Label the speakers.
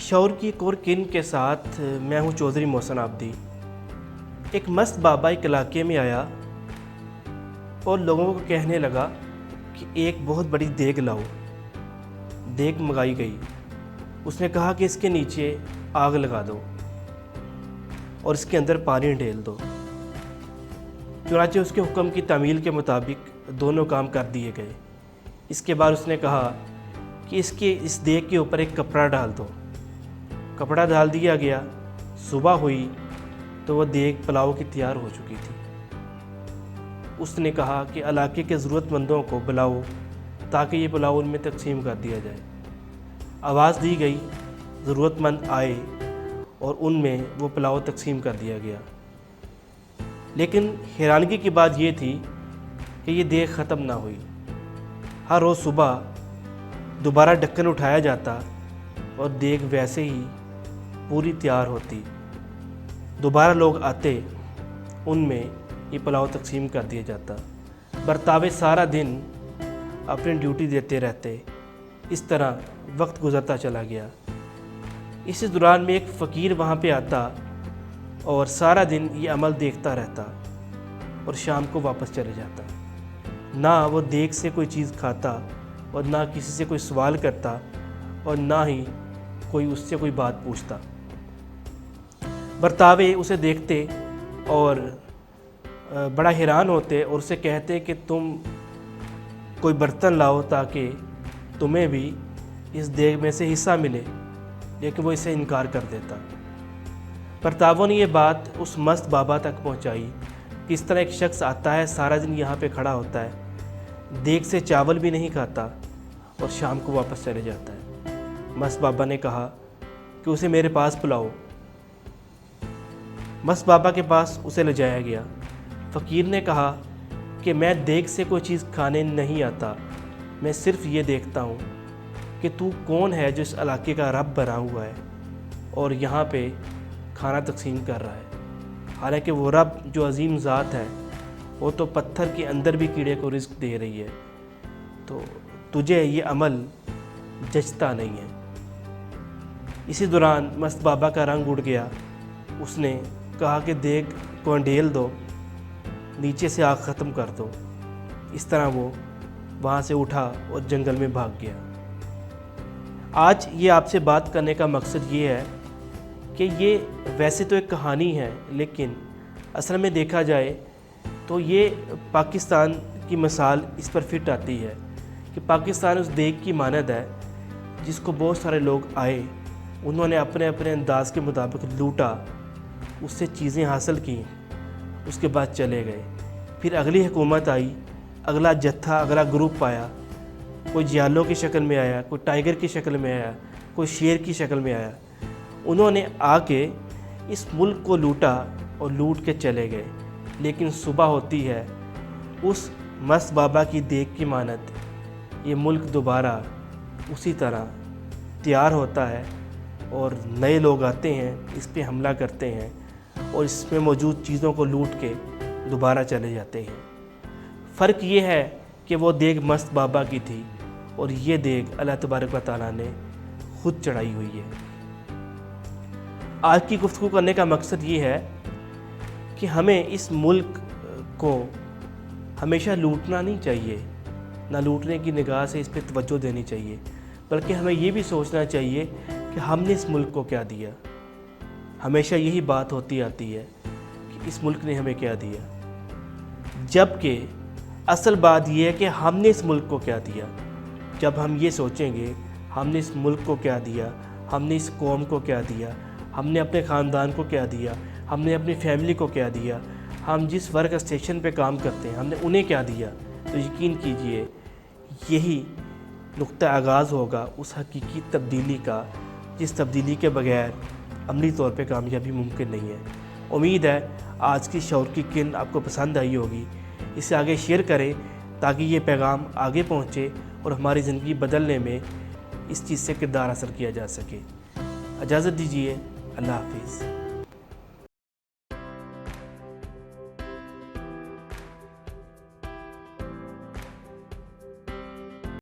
Speaker 1: شعور کی ایک اور کن کے ساتھ میں ہوں چودھری محسن آبدی۔ ایک مست بابا ایک علاقے میں آیا اور لوگوں کو کہنے لگا کہ ایک بہت بڑی دیگ لاؤ۔ دیگ منگائی گئی۔ اس نے کہا کہ اس کے نیچے آگ لگا دو اور اس کے اندر پانی ڈال دو۔ چنانچہ اس کے حکم کی تعمیل کے مطابق دونوں کام کر دیے گئے۔ اس کے بعد اس نے کہا کہ اس دیگ کے اوپر ایک کپڑا ڈال دو۔ کپڑا ڈال دیا گیا۔ صبح ہوئی تو وہ دیگ پلاؤ کی تیار ہو چکی تھی۔ اس نے کہا کہ علاقے کے ضرورت مندوں کو بلاؤ تاکہ یہ پلاؤ ان میں تقسیم کر دیا جائے۔ آواز دی گئی، ضرورت مند آئے اور ان میں وہ پلاؤ تقسیم کر دیا گیا۔ لیکن حیرانگی کی بات یہ تھی کہ یہ دیگ ختم نہ ہوئی۔ ہر روز صبح دوبارہ ڈھکن اٹھایا جاتا اور دیگ ویسے ہی پوری تیار ہوتی۔ دوبارہ لوگ آتے، ان میں یہ پلاؤ تقسیم کر دیا جاتا۔ برتاوے سارا دن اپنی ڈیوٹی دیتے رہتے۔ اس طرح وقت گزرتا چلا گیا۔ اسی دوران میں ایک فقیر وہاں پہ آتا اور سارا دن یہ عمل دیکھتا رہتا اور شام کو واپس چلے جاتا۔ نہ وہ دیگ سے کوئی چیز کھاتا اور نہ کسی سے کوئی سوال کرتا اور نہ ہی کوئی اس سے کوئی بات پوچھتا۔ برتاوے اسے دیکھتے اور بڑا حیران ہوتے اور اسے کہتے کہ تم کوئی برتن لاؤ تاکہ تمہیں بھی اس دیگ میں سے حصہ ملے، لیکن وہ اسے انکار کر دیتا۔ برتاووں نے یہ بات اس مست بابا تک پہنچائی کہ اس طرح ایک شخص آتا ہے، سارا دن یہاں پہ کھڑا ہوتا ہے، دیگ سے چاول بھی نہیں کھاتا اور شام کو واپس چلے جاتا ہے۔ مست بابا نے کہا کہ اسے میرے پاس بلاؤ۔ مست بابا کے پاس اسے لے جایا گیا۔ فقیر نے کہا کہ میں دیگ سے کوئی چیز کھانے نہیں آتا، میں صرف یہ دیکھتا ہوں کہ تو کون ہے جو اس علاقے کا رب بنا ہوا ہے اور یہاں پہ کھانا تقسیم کر رہا ہے۔ حالانکہ وہ رب جو عظیم ذات ہے وہ تو پتھر کے اندر بھی کیڑے کو رزق دے رہی ہے، تو تجھے یہ عمل جچتا نہیں ہے۔ اسی دوران مست بابا کا رنگ اڑ گیا۔ اس نے کہا کہ دیگ کو انڈیل دو، نیچے سے آگ ختم کر دو۔ اس طرح وہ وہاں سے اٹھا اور جنگل میں بھاگ گیا۔ آج یہ آپ سے بات کرنے کا مقصد یہ ہے کہ یہ ویسے تو ایک کہانی ہے، لیکن اصل میں دیکھا جائے تو یہ پاکستان کی مثال اس پر فٹ آتی ہے کہ پاکستان اس دیگ کی مانند ہے جس کو بہت سارے لوگ آئے، انہوں نے اپنے اپنے انداز کے مطابق لوٹا، اس سے چیزیں حاصل کیں، اس کے بعد چلے گئے۔ پھر اگلی حکومت آئی، اگلا جتھا، اگلا گروپ آیا، کوئی جیالوں کی شکل میں آیا، کوئی ٹائیگر کی شکل میں آیا، کوئی شیر کی شکل میں آیا۔ انہوں نے آ کے اس ملک کو لوٹا اور لوٹ کے چلے گئے۔ لیکن صبح ہوتی ہے، اس مست بابا کی دیگ کی مانند یہ ملک دوبارہ اسی طرح تیار ہوتا ہے اور نئے لوگ آتے ہیں، اس پہ حملہ کرتے ہیں اور اس میں موجود چیزوں کو لوٹ کے دوبارہ چلے جاتے ہیں۔ فرق یہ ہے کہ وہ دیگ مست بابا کی تھی اور یہ دیگ اللہ تبارک و تعالیٰ نے خود چڑھائی ہوئی ہے۔ آج کی گفتگو کرنے کا مقصد یہ ہے کہ ہمیں اس ملک کو ہمیشہ لوٹنا نہیں چاہیے، نہ لوٹنے کی نگاہ سے اس پہ توجہ دینی چاہیے، بلکہ ہمیں یہ بھی سوچنا چاہیے کہ ہم نے اس ملک کو کیا دیا۔ ہمیشہ یہی بات ہوتی آتی ہے کہ اس ملک نے ہمیں کیا دیا، جبکہ اصل بات یہ ہے کہ ہم نے اس ملک کو کیا دیا۔ جب ہم یہ سوچیں گے ہم نے اس ملک کو کیا دیا، ہم نے اس قوم کو کیا دیا، ہم نے اپنے خاندان کو کیا دیا، ہم نے اپنی فیملی کو کیا دیا، ہم جس ورک اسٹیشن پہ کام کرتے ہیں ہم نے انہیں کیا دیا، تو یقین کیجئے یہی نقطہ آغاز ہوگا اس حقیقی تبدیلی کا جس تبدیلی کے بغیر عملی طور پہ کامیابی ممکن نہیں ہے۔ امید ہے آج کی شعور کی کن آپ کو پسند آئی ہوگی۔ اسے آگے شیئر کریں تاکہ یہ پیغام آگے پہنچے اور ہماری زندگی بدلنے میں اس چیز سے کردار اثر کیا جا سکے۔ اجازت دیجیے، اللہ حافظ۔